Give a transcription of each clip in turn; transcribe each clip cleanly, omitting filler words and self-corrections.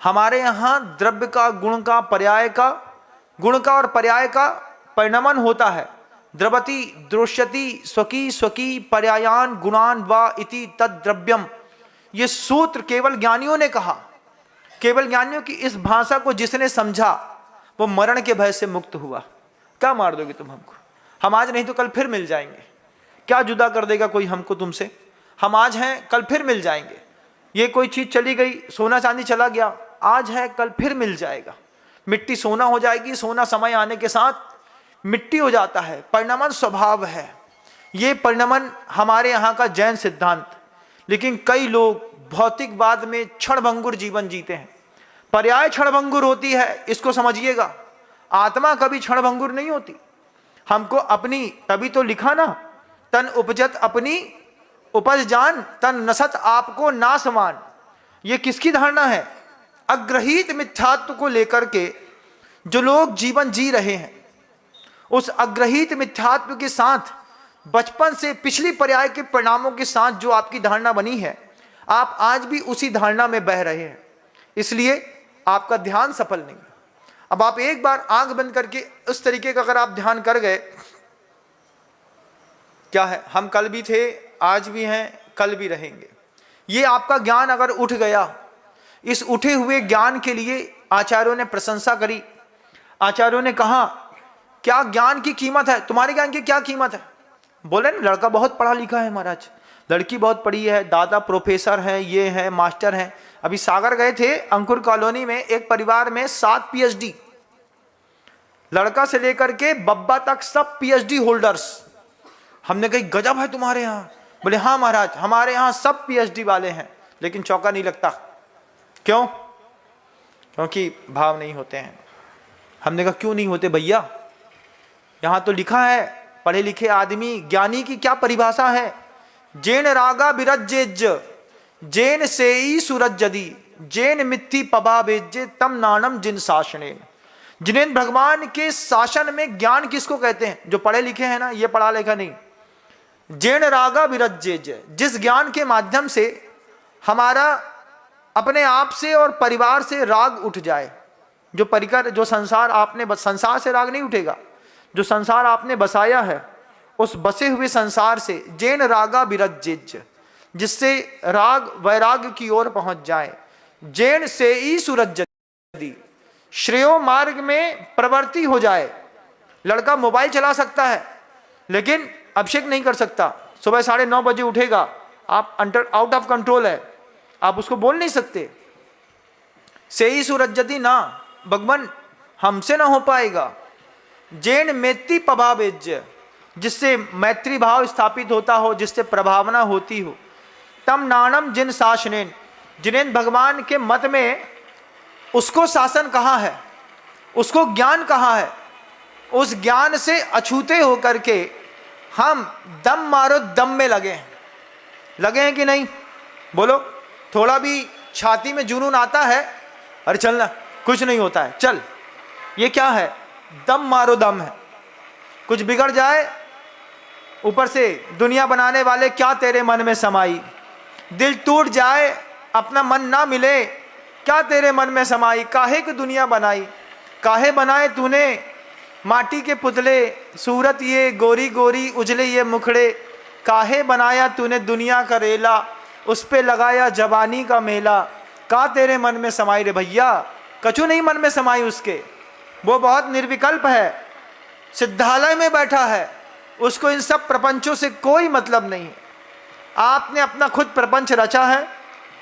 हमारे यहाँ द्रव्य का, गुण का, पर्याय का, गुण का और पर्याय का परिणमन होता है। द्रवति द्रोष्यति स्वकी स्वकी पर्यायान गुणान व इति तद द्रव्यम। ये सूत्र केवल ज्ञानियों ने कहा। केवल ज्ञानियों की इस भाषा को जिसने समझा वो मरण के भय से मुक्त हुआ। क्या मार दोगे तुम हमको? हम आज नहीं तो कल फिर मिल जाएंगे। क्या जुदा कर देगा कोई हमको तुमसे? हम आज हैं, कल फिर मिल जाएंगे। ये कोई चीज चली गई, सोना चांदी चला गया, आज है कल फिर मिल जाएगा। मिट्टी सोना हो जाएगी, सोना समय आने के साथ मिट्टी हो जाता है। परिणमन स्वभाव है। ये परिणमन हमारे यहाँ का जैन सिद्धांत। लेकिन कई लोग भौतिकवाद में क्षणभंगुर जीवन जीते हैं। पर्याय क्षणभंगुर होती है, इसको समझिएगा। आत्मा कभी क्षणभंगुर नहीं होती। हमको अपनी, तभी तो लिखा ना, तन उपजत अपनी उपज जान, तन नसत आपको नासमान। ये किसकी धारणा है? अग्रहित मिथ्यात्व को लेकर के जो लोग जीवन जी रहे हैं, उस अग्रहित मिथ्यात्व के साथ बचपन से पिछली पर्याय के परिणामों के साथ जो आपकी धारणा बनी है, आप आज भी उसी धारणा में बह रहे हैं। इसलिए आपका ध्यान सफल नहीं। अब आप एक बार आंख बंद करके उस तरीके का अगर आप ध्यान कर गए, क्या है, हम कल भी थे, आज भी हैं, कल भी रहेंगे। ये आपका ज्ञान अगर उठ गया, इस उठे हुए ज्ञान के लिए आचार्यों ने प्रशंसा करी। आचार्यों ने कहा क्या ज्ञान की कीमत है? तुम्हारे ज्ञान की क्या कीमत है? बोले ना, लड़का बहुत पढ़ा लिखा है महाराज, लड़की बहुत पढ़ी है, दादा प्रोफेसर है, ये है, मास्टर है। अभी सागर गए थे, अंकुर कॉलोनी में एक परिवार में 7 पीएचडी, लड़का से लेकर के बब्बा तक सब पीएचडी होल्डर्स। हमने कही गजब है तुम्हारे यहाँ। बोले हाँ महाराज, हमारे यहाँ सब पीएचडी वाले हैं। लेकिन चौका नहीं लगता। क्यों? क्योंकि भाव नहीं होते हैं। हमने कहा क्यों नहीं होते भैया? यहाँ तो लिखा है, पढ़े लिखे आदमी, ज्ञानी की क्या परिभाषा है? जैन रागा बिरज्जेज जैन सेई सूरजदी जैन मिथि पबा बेज्जे तम नानम जिन शासने। जिन्हें भगवान के शासन में ज्ञान किसको कहते हैं? जो पढ़े लिखे हैं ना, ये पढ़ा लिखा नहीं। जैन रागा बिरज्जेज, जिस ज्ञान के माध्यम से हमारा अपने आप से और परिवार से राग उठ जाए। जो परिकर, जो संसार आपने, संसार से राग नहीं उठेगा। जो संसार आपने बसाया है, उस बसे हुए संसार से जैन रागा बिरज्जेज, जिससे राग वैराग की ओर पहुंच जाए। जैन से ही सूरजदी, श्रेयो मार्ग में प्रवृत्ति हो जाए। लड़का मोबाइल चला सकता है लेकिन अभिषेक नहीं कर सकता। सुबह 9:30 बजे उठेगा, आप आउट ऑफ कंट्रोल है, आप उसको बोल नहीं सकते। से ही सूरजदी ना, भगवान हमसे ना हो पाएगा। जैन मैत्री पभावेज्य, जिससे मैत्री भाव स्थापित होता हो, जिससे प्रभावना होती हो। तम नानम जिन शासनेन, जिन्हें भगवान के मत में उसको शासन कहा है, उसको ज्ञान कहा है। उस ज्ञान से अछूते होकर के हम दम मारो दम में लगे हैं कि नहीं? बोलो। थोड़ा भी छाती में जुनून आता है, अरे चलना, कुछ नहीं होता है, चल। ये क्या है? दम मारो दम है। कुछ बिगड़ जाए, ऊपर से दुनिया बनाने वाले क्या तेरे मन में समाई। दिल टूट जाए, अपना मन ना मिले, क्या तेरे मन में समाई। काहे की दुनिया बनाई, काहे बनाए तूने माटी के पुतले, सूरत ये गोरी गोरी उजले ये मुखड़े। काहे बनाया तूने दुनिया का रेला, उस पे लगाया जवानी का मेला। का तेरे मन में समाई रे भैया? कछु नहीं मन में समाई उसके। वो बहुत निर्विकल्प है, सिद्धालय में बैठा है, उसको इन सब प्रपंचों से कोई मतलब नहीं है। आपने अपना खुद प्रपंच रचा है,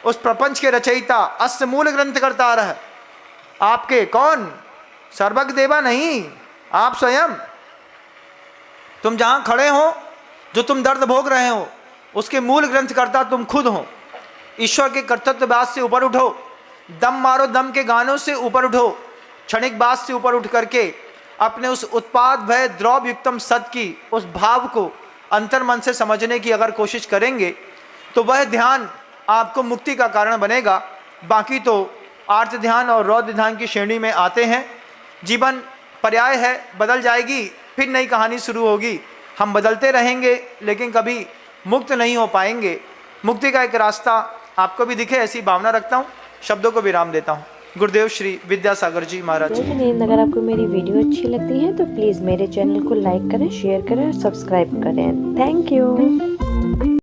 उस प्रपंच के रचयिता अस्य मूल ग्रंथ करता आ रहा है। आपके कौन? सर्वज्ञ देवा नहीं, आप स्वयं। तुम जहां खड़े हो, जो तुम दर्द भोग रहे हो, उसके मूल ग्रंथ करता तुम खुद हो। ईश्वर के कर्तव्यवाद से ऊपर उठो, दम मारो दम के गानों से ऊपर उठो, क्षणिक बात से ऊपर उठ करके अपने उस उत्पाद भय द्रव युक्तम सत की उस भाव को अंतर मन से समझने की अगर कोशिश करेंगे तो वह ध्यान आपको मुक्ति का कारण बनेगा। बाकी तो आर्त ध्यान और रौद्र ध्यान की श्रेणी में आते हैं। जीवन पर्याय है, बदल जाएगी, फिर नई कहानी शुरू होगी। हम बदलते रहेंगे लेकिन कभी मुक्त नहीं हो पाएंगे। मुक्ति का एक रास्ता आपको भी दिखे, ऐसी भावना रखता हूँ। शब्दों को विराम देता हूँ। गुरुदेव श्री विद्यासागर जी महाराज। जय हिंद। अगर आपको मेरी वीडियो अच्छी लगती है तो प्लीज़ मेरे चैनल को लाइक करें, शेयर करें और सब्सक्राइब करें। Thank you.